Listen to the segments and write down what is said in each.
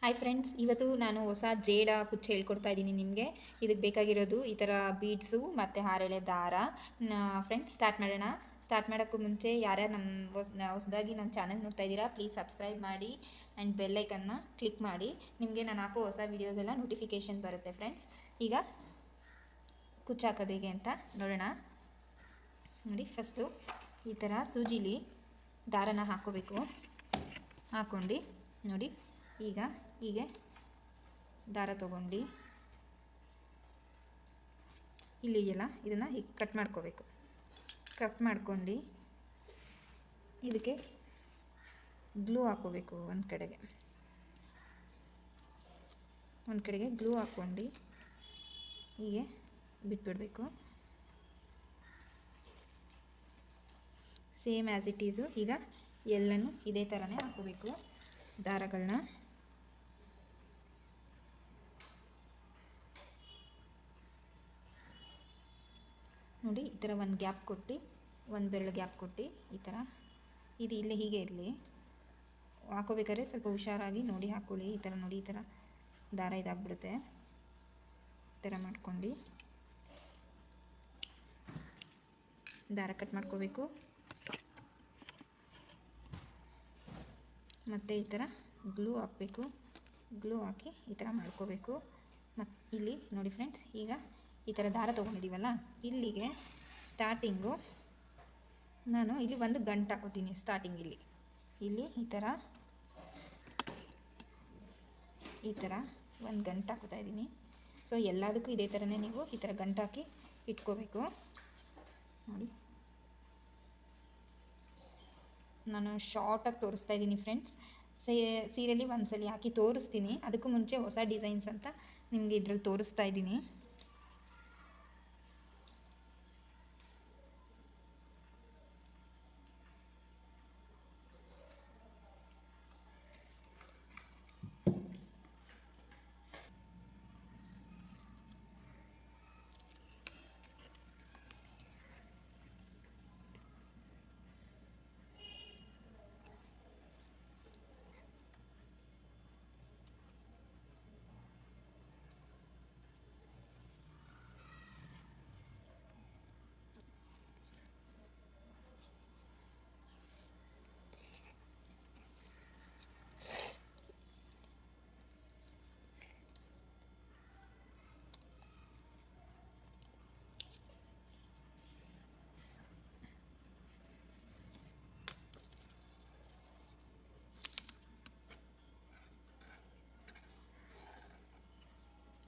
Hi friends, ಇವತ್ತು ನಾನು ಹೊಸ ಜೇಡ ಕುಚ್ಚು ಹೇಳ್ಕೊಡ್ತಾ ಇದ್ದೀನಿ ನಿಮಗೆ. ಇದಕ್ಕೆ ಬೇಕಾಗಿರೋದು ಈ ಥರ ಬೀಡ್ಸು ಮತ್ತು ಹಾರೆಳೆ ದಾರ. ಫ್ರೆಂಡ್ಸ್, ಸ್ಟಾರ್ಟ್ ಮಾಡೋಣ. ಸ್ಟಾರ್ಟ್ ಮಾಡೋಕ್ಕೂ ಮುಂಚೆ ಯಾರ್ಯಾರು ನಮ್ಮ ಹೊಸದಾಗಿ ನನ್ನ ಚಾನಲ್ ನೋಡ್ತಾ ಇದ್ದೀರಾ, ಪ್ಲೀಸ್ ಸಬ್ಸ್ಕ್ರೈಬ್ ಮಾಡಿ ಆ್ಯಂಡ್ ಬೆಲ್ಲೈಕನ್ನ ಕ್ಲಿಕ್ ಮಾಡಿ. ನಿಮಗೆ ನಾನು ಹಾಕೋ ಹೊಸ ವೀಡಿಯೋಸ್ ಎಲ್ಲ ನೋಟಿಫಿಕೇಷನ್ ಬರುತ್ತೆ. ಫ್ರೆಂಡ್ಸ್, ಈಗ ಕುಚ್ಚು ಹಾಕೋದು ಹೇಗೆ ಅಂತ ನೋಡೋಣ. ನೋಡಿ, ಫಸ್ಟು ಈ ಥರ ಸೂಜಿಲಿ ದಾರನ ಹಾಕ್ಕೋಬೇಕು. ಹಾಕ್ಕೊಂಡು ನೋಡಿ, ಈಗ ಹೀಗೆ ದಾರ ತೊಗೊಂಡು ಇಲ್ಲಿದೆಯಲ್ಲ, ಇದನ್ನು ಹೀಗೆ ಕಟ್ ಮಾಡ್ಕೋಬೇಕು. ಕಟ್ ಮಾಡ್ಕೊಂಡು ಇದಕ್ಕೆ ಗ್ಲೂ ಹಾಕ್ಕೋಬೇಕು. ಒಂದು ಕಡೆಗೆ ಗ್ಲೂ ಹಾಕ್ಕೊಂಡು ಹೀಗೆ ಬಿಟ್ಬಿಡಬೇಕು. Same as it is. ಈಗ ಎಲ್ಲನೂ ಇದೇ ಥರನೇ ಹಾಕ್ಕೋಬೇಕು ದಾರಗಳನ್ನ. ನೋಡಿ, ಈ ಥರ ಒಂದು ಗ್ಯಾಪ್ ಕೊಟ್ಟು, ಒಂದು ಬೆರಳು ಗ್ಯಾಪ್ ಕೊಟ್ಟು ಈ ಥರ ಇದು ಇಲ್ಲೇ ಹೀಗೆ ಇರಲಿ. ಹಾಕೋಬೇಕಾದ್ರೆ ಸ್ವಲ್ಪ ಹುಷಾರಾಗಿ ನೋಡಿ ಹಾಕ್ಕೊಳ್ಳಿ. ಈ ಥರ ನೋಡಿ, ಈ ಥರ ದಾರ ಇದಾಗ್ಬಿಡುತ್ತೆ. ಈ ಥರ ಮಾಡ್ಕೊಂಡು ದಾರ ಕಟ್ ಮಾಡ್ಕೋಬೇಕು. ಮತ್ತು ಈ ಥರ ಗ್ಲೂ ಹಾಕಬೇಕು. ಗ್ಲೂ ಹಾಕಿ ಈ ಥರ ಮಾಡ್ಕೋಬೇಕು. ಮತ್ತು ಇಲ್ಲಿ ನೋಡಿ ಫ್ರೆಂಡ್ಸ್, ಈಗ ಈ ಥರ ದಾರ ತೊಗೊಂಡಿದ್ದೀವಲ್ಲ, ಇಲ್ಲಿಗೆ ಸ್ಟಾರ್ಟಿಂಗು ನಾನು ಇಲ್ಲಿ ಒಂದು ಗಂಟು ಹಾಕೋತೀನಿ. ಸ್ಟಾರ್ಟಿಂಗ್ ಇಲ್ಲಿ ಈ ಥರ ಒಂದು ಗಂಟು ಹಾಕೋತಾ ಇದ್ದೀನಿ. ಸೊ ಎಲ್ಲದಕ್ಕೂ ಇದೇ ಥರನೇ ನೀವು ಈ ಥರ ಗಂಟು ಹಾಕಿ ಇಟ್ಕೋಬೇಕು. ನೋಡಿ, ನಾನು ಶಾರ್ಟಾಗಿ ತೋರಿಸ್ತಾ ಇದ್ದೀನಿ ಫ್ರೆಂಡ್ಸ್. ಸೀರೆಯಲ್ಲಿ ಒಂದ್ಸಲಿ ಹಾಕಿ ತೋರಿಸ್ತೀನಿ. ಅದಕ್ಕೂ ಮುಂಚೆ ಹೊಸ ಡಿಸೈನ್ಸ್ ಅಂತ ನಿಮಗೆ ಇದ್ರಲ್ಲಿ ತೋರಿಸ್ತಾ ಇದ್ದೀನಿ.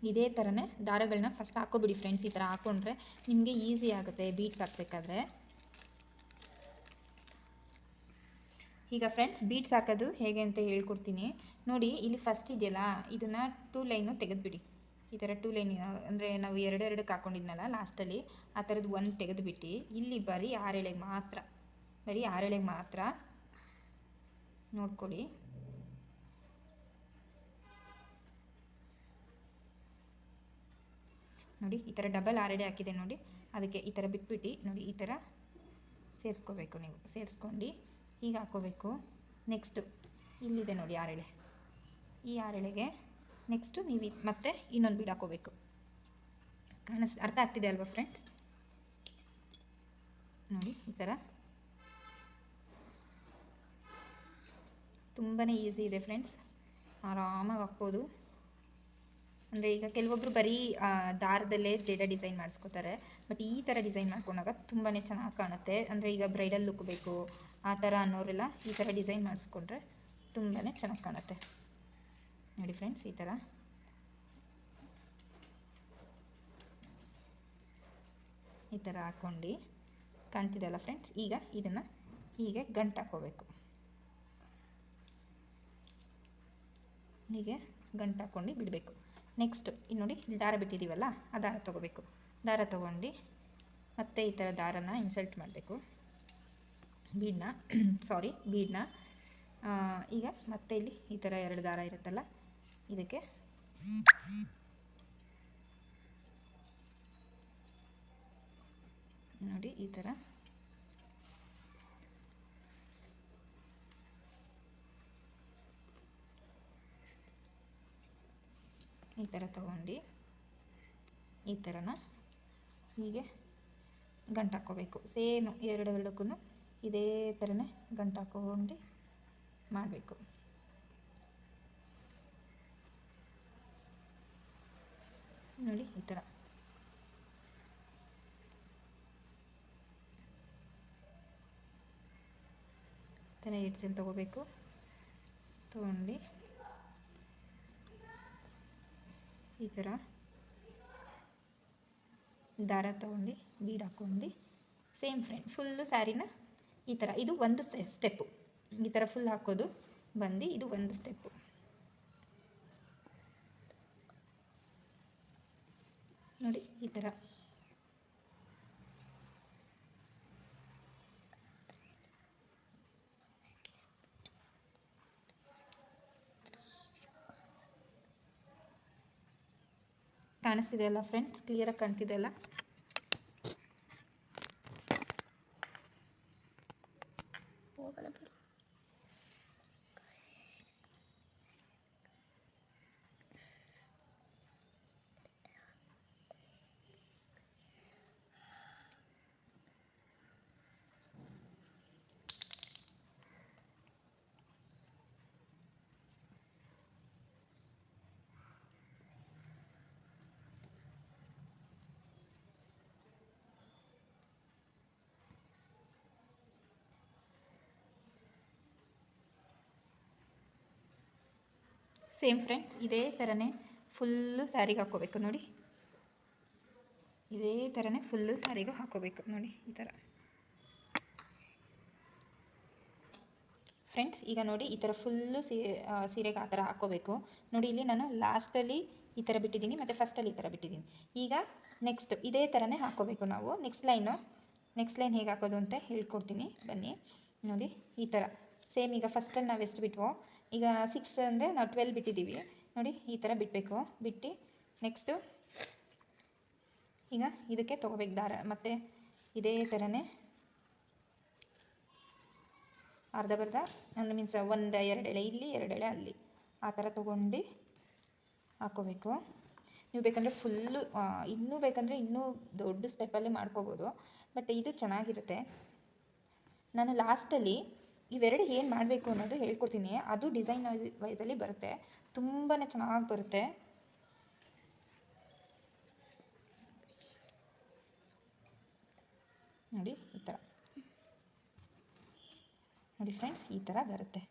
ಇದೇ ಥರನೇ ದಾರಗಳನ್ನ ಫಸ್ಟ್ ಹಾಕೋಬಿಡಿ ಫ್ರೆಂಡ್ಸ್. ಈ ಥರ ಹಾಕ್ಕೊಂಡ್ರೆ ನಿಮಗೆ ಈಸಿ ಆಗುತ್ತೆ ಬೀಡ್ಸ್ ಹಾಕಬೇಕಾದ್ರೆ. ಈಗ ಫ್ರೆಂಡ್ಸ್, ಬೀಡ್ಸ್ ಹಾಕೋದು ಹೇಗೆ ಅಂತ ಹೇಳ್ಕೊಡ್ತೀನಿ ನೋಡಿ. ಇಲ್ಲಿ ಫಸ್ಟ್ ಇದೆಯಲ್ಲ, ಇದನ್ನು 2 ಲೈನು ತೆಗೆದುಬಿಡಿ. ಈ ಥರ 2 ಲೈನ್ ಅಂದರೆ ನಾವು ಎರಡಕ್ಕೆ ಹಾಕ್ಕೊಂಡಿದ್ನಲ್ಲ ಲಾಸ್ಟಲ್ಲಿ, ಆ ಥರದ್ದು ಒಂದು ತೆಗೆದುಬಿಟ್ಟು ಇಲ್ಲಿ ಬರೀ ಆರೆಳೆಗೆ ಮಾತ್ರ ನೋಡ್ಕೊಳ್ಳಿ. ನೋಡಿ, ಈ ಥರ ಡಬಲ್ ಆರೆಳೆ ಹಾಕಿದೆ ನೋಡಿ. ಅದಕ್ಕೆ ಈ ಥರ ಬಿಟ್ಬಿಟ್ಟು ನೋಡಿ, ಈ ಥರ ಸೇರಿಸ್ಕೋಬೇಕು. ನೀವು ಸೇರಿಸ್ಕೊಂಡು ಈಗ ಹಾಕ್ಕೋಬೇಕು. ನೆಕ್ಸ್ಟು ಇಲ್ಲಿದೆ ನೋಡಿ ಆರೆಳೆ. ಈ ಆರೆಳೆಗೆ ನೆಕ್ಸ್ಟು ನೀವು ಮತ್ತೆ ಇನ್ನೊಂದು ಬೀಡ್ ಹಾಕ್ಕೋಬೇಕು. ಅರ್ಥ ಆಗ್ತಿದೆ ಅಲ್ವಾ ಫ್ರೆಂಡ್ಸ್? ನೋಡಿ, ಈ ಥರ ತುಂಬಾ ಈಸಿ ಇದೆ ಫ್ರೆಂಡ್ಸ್. ಆರಾಮಾಗಿ ಹಾಕ್ಬೋದು. ಅಂದರೆ ಈಗ ಕೆಲವೊಬ್ಬರು ಬರೀ ದಾರದಲ್ಲೇ ಜೇಡ ಡಿಸೈನ್ ಮಾಡಿಸ್ಕೋತಾರೆ. ಬಟ್ ಈ ಥರ ಡಿಸೈನ್ ಮಾಡ್ಕೊಂಡಾಗ ತುಂಬಾ ಚೆನ್ನಾಗಿ ಕಾಣುತ್ತೆ. ಅಂದರೆ ಈಗ ಬ್ರೈಡಲ್ ಲುಕ್ ಬೇಕು ಆ ಥರ ಅನ್ನೋರೆಲ್ಲ ಈ ಥರ ಡಿಸೈನ್ ಮಾಡಿಸ್ಕೊಂಡ್ರೆ ತುಂಬಾ ಚೆನ್ನಾಗಿ ಕಾಣುತ್ತೆ. ನೋಡಿ ಫ್ರೆಂಡ್ಸ್, ಈ ಥರ ಹಾಕ್ಕೊಂಡು ಕಾಣ್ತಿದೆಯಲ್ಲ ಫ್ರೆಂಡ್ಸ್. ಈಗ ಇದನ್ನು ಹೀಗೆ ಗಂಟು ಹಾಕ್ಕೋಬೇಕು. ಹೀಗೆ ಗಂಟು ಹಾಕ್ಕೊಂಡು ಬಿಡಬೇಕು. ನೆಕ್ಸ್ಟ್ ಇಲ್ಲಿ ನೋಡಿ, ಇಲ್ಲಿ ದಾರ ಬಿಟ್ಟಿದ್ದೀವಲ್ಲ, ಆ ದಾರ ತೊಗೋಬೇಕು. ದಾರ ತೊಗೊಂಡು ಮತ್ತೆ ಈ ಥರ ದಾರನ ಇನ್ಸರ್ಟ್ ಮಾಡಬೇಕು. ಬೀಡನ್ನ ಈಗ ಮತ್ತೆ ಇಲ್ಲಿ ಈ ಥರ 2 ದಾರ ಇರುತ್ತಲ್ಲ, ಇದಕ್ಕೆ ನೋಡಿ ಈ ಥರ ಈ ಥರ ತೊಗೊಂಡು ಈ ಥರನ ಹೀಗೆ ಗಂಟು ಹಾಕ್ಕೋಬೇಕು. ಸೇಮ್ ಎರಡಕ್ಕೂ ಇದೇ ಥರನೇ ಗಂಟು ಹಾಕ್ಕೊಂಡು ಮಾಡಬೇಕು. ನೋಡಿ ಈ ಥರ ಎಡ್ಜಲ್ಲಿ ತೊಗೋಬೇಕು. ತೊಗೊಂಡು ಈ ಥರ ದಾರ ತೊಗೊಂಡು ಬೀಡ್ ಹಾಕ್ಕೊಂಡು ಸೇಮ್ ಫ್ರೆಂಡ್ ಫುಲ್ಲು ಸ್ಯಾರಿನ ಈ ಥರ, ಇದು ಒಂದು ಸ್ಟೆಪ್ಪು. ಈ ಥರ ಫುಲ್ ಹಾಕೋದು ಬಂದು ಇದು ಒಂದು ಸ್ಟೆಪ್ಪು. ನೋಡಿ ಈ ಥರ ಕಾಣಿಸ್ತಿದೆ ಅಲ್ಲ ಫ್ರೆಂಡ್ಸ್, ಕ್ಲಿಯರಾಗಿ ಕಾಣ್ತಿದೆ ಅಲ್ಲ? ಸೇಮ್ ಫ್ರೆಂಡ್ಸ್ ಇದೇ ಥರನೇ ಫುಲ್ಲು ಸ್ಯಾರಿಗೆ ಹಾಕ್ಕೋಬೇಕು. ನೋಡಿ ಇದೇ ಥರನೇ ಫುಲ್ಲು ಸ್ಯಾರಿಗೆ ಹಾಕ್ಕೋಬೇಕು. ನೋಡಿ ಈ ಥರ ಫ್ರೆಂಡ್ಸ್. ಈಗ ನೋಡಿ ಈ ಥರ ಫುಲ್ಲು ಸೀರೆಗೆ ಆ ಥರ ಹಾಕ್ಕೋಬೇಕು. ನೋಡಿ ಇಲ್ಲಿ ನಾನು ಲಾಸ್ಟಲ್ಲಿ ಈ ಥರ ಬಿಟ್ಟಿದ್ದೀನಿ ಮತ್ತು ಫಸ್ಟಲ್ಲಿ ಈ ಥರ ಬಿಟ್ಟಿದ್ದೀನಿ. ಈಗ ನೆಕ್ಸ್ಟ್ ಇದೇ ಥರನೇ ಹಾಕ್ಕೋಬೇಕು ನಾವು. ನೆಕ್ಸ್ಟ್ ಲೈನ್ ಹೇಗೆ ಹಾಕೋದು ಅಂತ ಹೇಳ್ಕೊಡ್ತೀನಿ ಬನ್ನಿ. ನೋಡಿ ಈ ಥರ ಸೇಮ್. ಈಗ ಫಸ್ಟಲ್ಲಿ ನಾವು ಎಷ್ಟು ಬಿಟ್ವೋ, ಈಗ 6 ಅಂದರೆ ನಾವು 12 ಬಿಟ್ಟಿದ್ದೀವಿ. ನೋಡಿ ಈ ಥರ ಬಿಡಬೇಕು. ಬಿಟ್ಟು ನೆಕ್ಸ್ಟು ಈಗ ಇದಕ್ಕೆ ತೊಗೋಬೇಕು ದಾರ. ಮತ್ತು ಇದೇ ಥರನೇ ಅರ್ಧ ಒಂದು ಮೀನ್ಸ್ 1-2 ಎಳೆ ಇಲ್ಲಿ 2 ಎಳೆ ಅಲ್ಲಿ ಆ ಥರ ತೊಗೊಂಡು ಹಾಕ್ಕೋಬೇಕು. ನೀವು ಬೇಕಂದರೆ ಫುಲ್ಲು ಇನ್ನೂ ದೊಡ್ಡ ಸ್ಟೆಪ್ಪಲ್ಲಿ ಮಾಡ್ಕೋಬೋದು. ಬಟ್ ಇದು ಚೆನ್ನಾಗಿರುತ್ತೆ. ನಾನು ಲಾಸ್ಟಲ್ಲಿ ಇವೆರಡು ಏನು ಮಾಡಬೇಕು ಅನ್ನೋದು ಹೇಳ್ಕೊಡ್ತೀನಿ. ಅದು ಡಿಸೈನ್ ವೈಸಲ್ಲಿ ಬರುತ್ತೆ, ತುಂಬಾ ಚೆನ್ನಾಗಿ ಬರುತ್ತೆ. ನೋಡಿ ಈ ಥರ ನೋಡಿ ಫ್ರೆಂಡ್ಸ್, ಈ ಥರ ಬರುತ್ತೆ.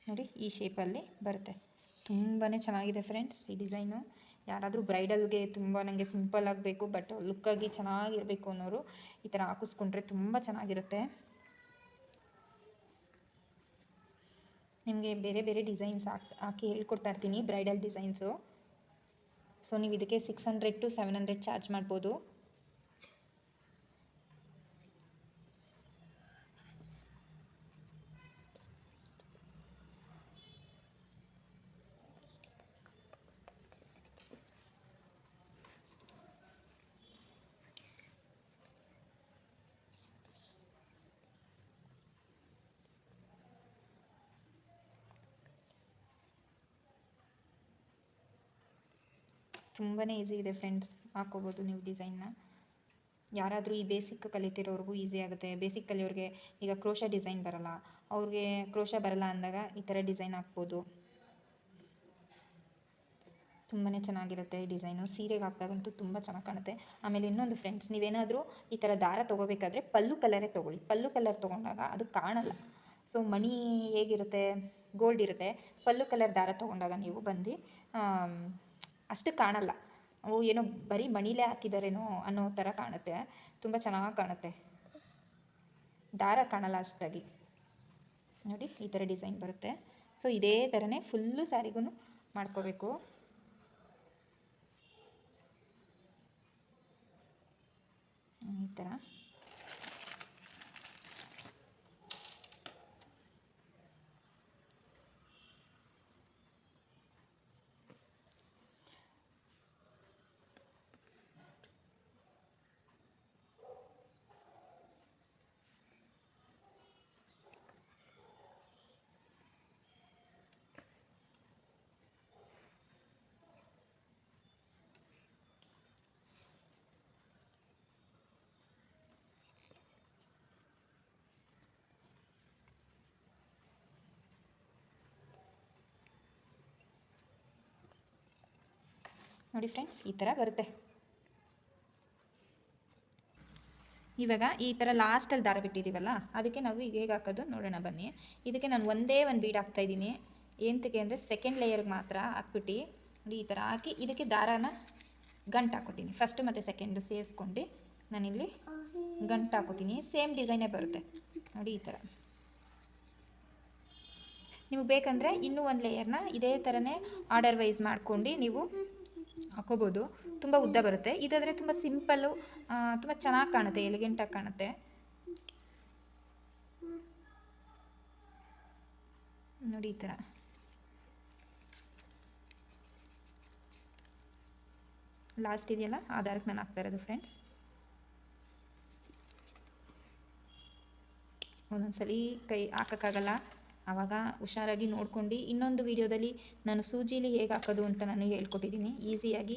ನೋಡಿ ಈ ಶೇಪಲ್ಲಿ ಬರುತ್ತೆ. ತುಂಬಾ ಚೆನ್ನಾಗಿದೆ ಫ್ರೆಂಡ್ಸ್ ಈ ಡಿಸೈನು. ಯಾರಾದರೂ ಬ್ರೈಡಲ್ಗೆ ತುಂಬ ನನಗೆ ಸಿಂಪಲ್ ಆಗಬೇಕು ಬಟ್ ಲುಕ್ಕಾಗಿ ಚೆನ್ನಾಗಿರಬೇಕು ಅನ್ನೋರು ಈ ಥರ ಹಾಕಿಸ್ಕೊಂಡ್ರೆ ತುಂಬ ಚೆನ್ನಾಗಿರುತ್ತೆ. ನಿಮಗೆ ಬೇರೆ ಬೇರೆ ಡಿಸೈನ್ಸ್ ಹಾಕಿ ಹೇಳ್ಕೊಡ್ತಾ ಇರ್ತೀನಿ, ಬ್ರೈಡಲ್ ಡಿಸೈನ್ಸು. ಸೊ ನೀವು ಇದಕ್ಕೆ 600 to 700 ಚಾರ್ಜ್ ಮಾಡ್ಬೋದು. ತುಂಬಾ ಈಸಿ ಇದೆ ಫ್ರೆಂಡ್ಸ್, ಹಾಕ್ಕೋಬೋದು ನೀವು ಡಿಸೈನ್ನ. ಯಾರಾದರೂ ಈ ಬೇಸಿಕ್ ಕಲಿತಿರೋರ್ಗೂ ಈಸಿ ಆಗುತ್ತೆ. ಬೇಸಿಕ್ ಕಲಿಯೋರಿಗೆ ಈಗ ಕ್ರೋಶ ಡಿಸೈನ್ ಬರಲ್ಲ, ಅವ್ರಿಗೆ ಕ್ರೋಶ ಬರಲ್ಲ ಅಂದಾಗ ಈ ಥರ ಡಿಸೈನ್ ಹಾಕ್ಬೋದು. ತುಂಬಾ ಚೆನ್ನಾಗಿರುತ್ತೆ ಈ ಡಿಸೈನು. ಸೀರೆಗೆ ಹಾಕಿದಾಗಂತೂ ತುಂಬ ಚೆನ್ನಾಗಿ ಕಾಣುತ್ತೆ. ಆಮೇಲೆ ಇನ್ನೊಂದು ಫ್ರೆಂಡ್ಸ್, ನೀವೇನಾದರೂ ಈ ಥರ ದಾರ ತೊಗೋಬೇಕಾದ್ರೆ ಪಲ್ಲು ಕಲರೇ ತೊಗೊಳ್ಳಿ. ಪಲ್ಲು ಕಲರ್ ತೊಗೊಂಡಾಗ ಅದು ಕಾಣಲ್ಲ. ಸೊ ಮಣಿ ಹೇಗಿರುತ್ತೆ, ಗೋಲ್ಡ್ ಇರುತ್ತೆ. ಪಲ್ಲು ಕಲರ್ ದಾರ ತೊಗೊಂಡಾಗ ನೀವು ಬಂದು ಅಷ್ಟು ಕಾಣಲ್ಲ. ಅವು ಏನೋ ಬರೀ ಮಣಿಲೇ ಹಾಕಿದಾರೇನೋ ಅನ್ನೋ ಥರ ಕಾಣುತ್ತೆ. ತುಂಬ ಚೆನ್ನಾಗಿ ಕಾಣುತ್ತೆ, ದಾರ ಕಾಣಲ್ಲ ಅಷ್ಟಾಗಿ. ನೋಡಿ ಈ ಥರ ಡಿಸೈನ್ ಬರುತ್ತೆ. ಸೊ ಇದೇ ಥರನೇ ಫುಲ್ಲು ಸ್ಯಾರಿಗೂ ಮಾಡ್ಕೋಬೇಕು. ಈ ಥರ ನೋಡಿ ಫ್ರೆಂಡ್ಸ್, ಈ ಥರ ಬರುತ್ತೆ. ಇವಾಗ ಈ ಥರ ಲಾಸ್ಟಲ್ಲಿ ದಾರ ಬಿಟ್ಟಿದ್ದೀವಲ್ಲ, ಅದಕ್ಕೆ ನಾವು ಈಗ ಹೇಗೆ ಹಾಕೋದು ನೋಡೋಣ ಬನ್ನಿ. ಇದಕ್ಕೆ ನಾನು ಒಂದೇ ಒಂದು ಬೀಡ್ ಹಾಕ್ತಾಯಿದ್ದೀನಿ. ಏನಕ್ಕೆ ಅಂದರೆ ಸೆಕೆಂಡ್ ಲೇಯರ್ಗೆ ಮಾತ್ರ ಹಾಕ್ಬಿಟ್ಟು ನೋಡಿ ಈ ಥರ ಹಾಕಿ ಇದಕ್ಕೆ ದಾರಾನ ಗಂಟು ಹಾಕೋತೀನಿ. ಫಸ್ಟ್ ಮತ್ತು ಸೆಕೆಂಡು ಸೇರಿಸ್ಕೊಂಡು ನಾನಿಲ್ಲಿ ಗಂಟು ಹಾಕೋತೀನಿ. ಸೇಮ್ ಡಿಸೈನೇ ಬರುತ್ತೆ ನೋಡಿ ಈ ಥರ. ನಿಮಗೆ ಬೇಕಂದರೆ ಇನ್ನೂ ಒಂದು ಲೇಯರ್ನ ಇದೇ ಥರನೇ ಆರ್ಡರ್ ವೈಸ್ ಮಾಡ್ಕೊಂಡು ನೀವು ಹಾಕೋಬೋದು. ತುಂಬ ಉದ್ದ ಬರುತ್ತೆ. ಇದಾದರೆ ತುಂಬ ಸಿಂಪಲ್ಲು, ತುಂಬ ಚೆನ್ನಾಗಿ ಕಾಣುತ್ತೆ, ಎಲಿಗೆಂಟಾಗಿ ಕಾಣುತ್ತೆ. ನೋಡಿ ಈ ಥರ. ಲಾಸ್ಟ್ ಇದೆಯಲ್ಲ ಆ ದಾರಕ್ಕೆ ನಾನು ಹಾಕ್ತಾ ಇರೋದು ಫ್ರೆಂಡ್ಸ್. ಒಂದೊಂದ್ಸಲಿ ಕೈ ಹಾಕೋಕ್ಕಾಗಲ್ಲ, ಆವಾಗ ಹುಷಾರಾಗಿ ನೋಡ್ಕೊಂಡು ಇನ್ನೊಂದು ವೀಡಿಯೋದಲ್ಲಿ ನಾನು ಸೂಜಿಲಿ ಹೇಗೆ ಹಾಕೋದು ಅಂತ ನಾನು ಹೇಳ್ಕೊಟ್ಟಿದ್ದೀನಿ. ಈಸಿಯಾಗಿ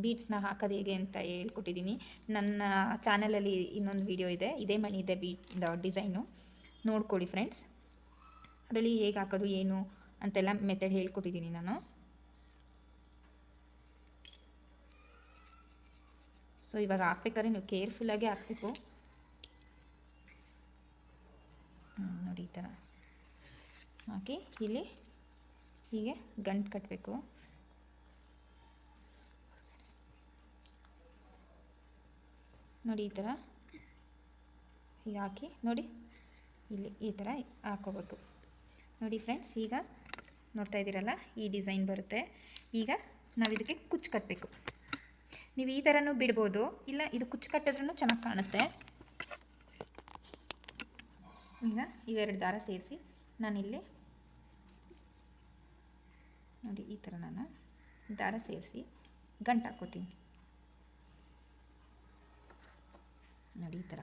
ಬೀಡ್ಸ್ನ ಹಾಕೋದು ಹೇಗೆ ಅಂತ ಹೇಳ್ಕೊಟ್ಟಿದ್ದೀನಿ. ನನ್ನ ಚಾನಲಲ್ಲಿ ಇನ್ನೊಂದು ವೀಡಿಯೋ ಇದೆ, ಇದೇ ಮಣಿ ಇದೆ ಬೀಡ್ ಡಿಸೈನು, ನೋಡ್ಕೊಳ್ಳಿ ಫ್ರೆಂಡ್ಸ್. ಅದರಲ್ಲಿ ಹೇಗೆ ಹಾಕೋದು ಏನು ಅಂತೆಲ್ಲ ಮೆಥಡ್ ಹೇಳ್ಕೊಟ್ಟಿದ್ದೀನಿ ನಾನು. ಸೊ ಇವಾಗ ಹಾಕ್ಬೇಕಾದ್ರೆ ನೀವು ಕೇರ್ಫುಲ್ಲಾಗಿ ಹಾಕಬೇಕು. ನೋಡಿ ಈ ಥರ ಹಾಕಿ ಇಲ್ಲಿ ಹೀಗೆ ಗಂಟು ಕಟ್ಟಬೇಕು. ನೋಡಿ ಈ ಥರ ಹೀಗೆ ಹಾಕಿ ನೋಡಿ ಇಲ್ಲಿ ಈ ಥರ ಹಾಕೋಬೇಕು. ನೋಡಿ ಫ್ರೆಂಡ್ಸ್, ಈಗ ನೋಡ್ತಾ ಇದ್ದೀರಲ್ಲ ಈ ಡಿಸೈನ್ ಬರುತ್ತೆ. ಈಗ ನಾವು ಇದಕ್ಕೆ ಕುಚ್ಚು ಕಟ್ಟಬೇಕು. ನೀವು ಈ ಥರನೂ ಬಿಡ್ಬೋದು, ಇಲ್ಲ ಇದು ಕುಚ್ಚು ಕಟ್ಟಿದ್ರೂ ಚೆನ್ನಾಗಿ ಕಾಣುತ್ತೆ. ಈಗ ಇವೆರಡು ದಾರ ಸೇರಿಸಿ ನಾನಿಲ್ಲಿ ನೋಡಿ ಈ ಥರ ನಾನು ದಾರ ಸೇರಿಸಿ ಗಂಟು ಹಾಕೋತೀನಿ. ನೋಡಿ ಈ ಥರ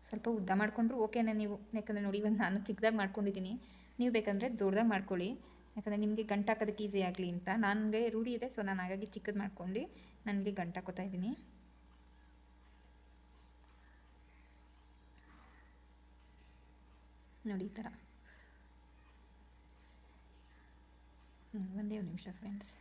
ಸ್ವಲ್ಪ ಉದ್ದ ಮಾಡಿಕೊಂಡ್ರು ಓಕೆನಾ ನೀವು, ಯಾಕಂದರೆ ನೋಡಿ ಇವಾಗ ನಾನು ಚಿಕ್ಕದಾಗಿ ಮಾಡ್ಕೊಂಡಿದ್ದೀನಿ, ನೀವು ಬೇಕಂದರೆ ದೊಡ್ಡದಾಗಿ ಮಾಡ್ಕೊಳ್ಳಿ. ಯಾಕಂದರೆ ನಿಮಗೆ ಗಂಟು ಹಾಕೋದಕ್ಕೆ ಈಸಿ ಆಗಲಿ ಅಂತ. ನನಗೆ ರೂಢಿ ಇದೆ, ಸೊ ನಾನು ಹಾಗಾಗಿ ಚಿಕ್ಕದು ಮಾಡ್ಕೊಂಡು ನನಗೆ ಗಂಟು ಹಾಕೋತಾ ಇದ್ದೀನಿ. ನೋಡಿ ಈ ಥರ. ಒಂದೇ ಒಂದು ನಿಮಿಷ ಫ್ರೆಂಡ್ಸ್.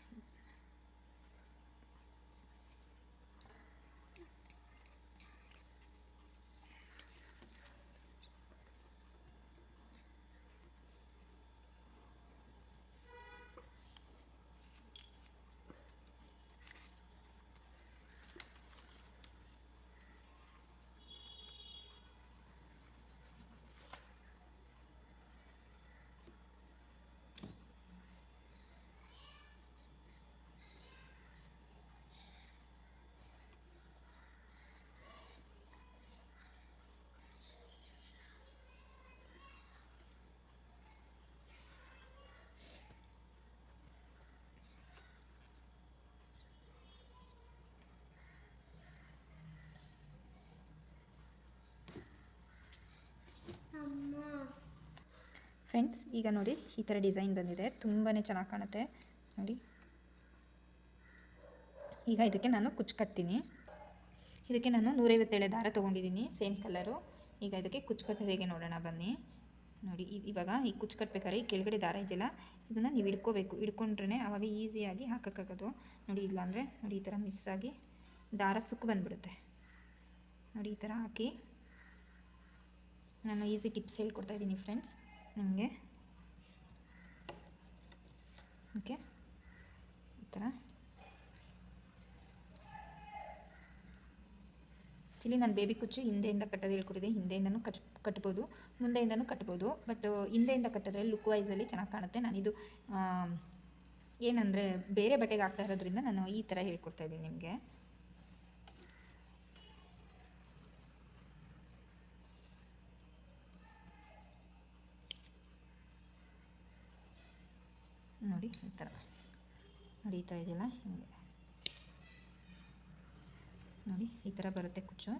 ಫ್ರೆಂಡ್ಸ್, ಈಗ ನೋಡಿ ಈ ಥರ ಡಿಸೈನ್ ಬಂದಿದೆ, ತುಂಬಾ ಚೆನ್ನಾಗಿ ಕಾಣುತ್ತೆ ನೋಡಿ. ಈಗ ಇದಕ್ಕೆ ನಾನು ಕುಚ್ಚು ಕಟ್ತೀನಿ. ಇದಕ್ಕೆ ನಾನು 157 ದಾರ ತೊಗೊಂಡಿದ್ದೀನಿ, ಸೇಮ್ ಕಲರು. ಈಗ ಇದಕ್ಕೆ ಕುಚ್ಚು ಕಟ್ಟೋದು ಹೇಗೆ ನೋಡೋಣ ಬನ್ನಿ. ನೋಡಿ ಇವಾಗ ಈ ಕುಚ್ಚು ಕಟ್ಟಬೇಕಾದ್ರೆ ಈ ಕೆಳಗಡೆ ದಾರ ಇದೆಯಲ್ಲ, ಇದನ್ನು ನೀವು ಹಿಡ್ಕೋಬೇಕು. ಹಿಡ್ಕೊಂಡ್ರೆ ಆವಾಗ ಈಸಿಯಾಗಿ ಹಾಕೋಕ್ಕಾಗೋದು. ನೋಡಿ ಇಲ್ಲಾಂದರೆ ನೋಡಿ ಈ ಥರ ಮಿಸ್ಸಾಗಿ ದಾರ ಸುಕ್ಕು ಬಂದುಬಿಡುತ್ತೆ. ನೋಡಿ ಈ ಥರ ಹಾಕಿ ನಾನು ಈಸಿ ಟಿಪ್ಸ್ ಹೇಳ್ಕೊಡ್ತಾ ಇದ್ದೀನಿ ಫ್ರೆಂಡ್ಸ್ ನಿಮಗೆ. ಓಕೆ, ಈ ಥರ ಆ್ಯಕ್ಚುಲಿ ನಾನು ಬೇಬಿ ಕುಚ್ಚು ಹಿಂದೆಯಿಂದ ಕಟ್ಟೋದು ಹೇಳ್ಕೊಟ್ಟಿದ್ದೆ. ಹಿಂದೆಯಿಂದನೂ ಕಟ್ಬೋದು, ಮುಂದೆಯಿಂದನೂ ಕಟ್ಬೋದು. ಬಟ್ ಹಿಂದೆಯಿಂದ ಕಟ್ಟಿದ್ರೆ ಲುಕ್ ವೈಸಲ್ಲಿ ಚೆನ್ನಾಗಿ ಕಾಣುತ್ತೆ. ನಾನಿದು ಏನಂದರೆ ಬೇರೆ ಬಟ್ಟೆಗೆ ಹಾಕ್ತಾ ಇರೋದ್ರಿಂದ ನಾನು ಈ ಥರ ಹೇಳ್ಕೊಡ್ತಾ ಇದ್ದೀನಿ ನಿಮಗೆ. ನೋಡಿ ಈ ಥರ, ನೋಡಿ ಈ ಥರ ಇದೆಯಲ್ಲ, ಹಿಂಗೆ ನೋಡಿ ಈ ಥರ ಬರುತ್ತೆ ಕುಚ್ಚು.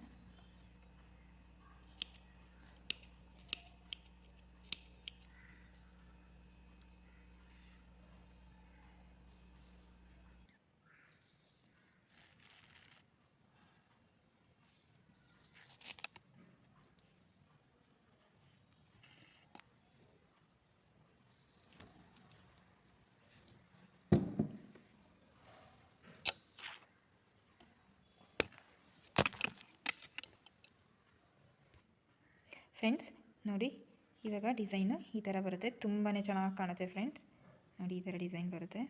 ಫ್ರೆಂಡ್ಸ್ ನೋಡಿ, ಇವಾಗ ಡಿಸೈನು ಈ ಥರ ಬರುತ್ತೆ. ತುಂಬಾ ಚೆನ್ನಾಗಿ ಕಾಣುತ್ತೆ ಫ್ರೆಂಡ್ಸ್. ನೋಡಿ ಈ ಥರ ಡಿಸೈನ್ ಬರುತ್ತೆ.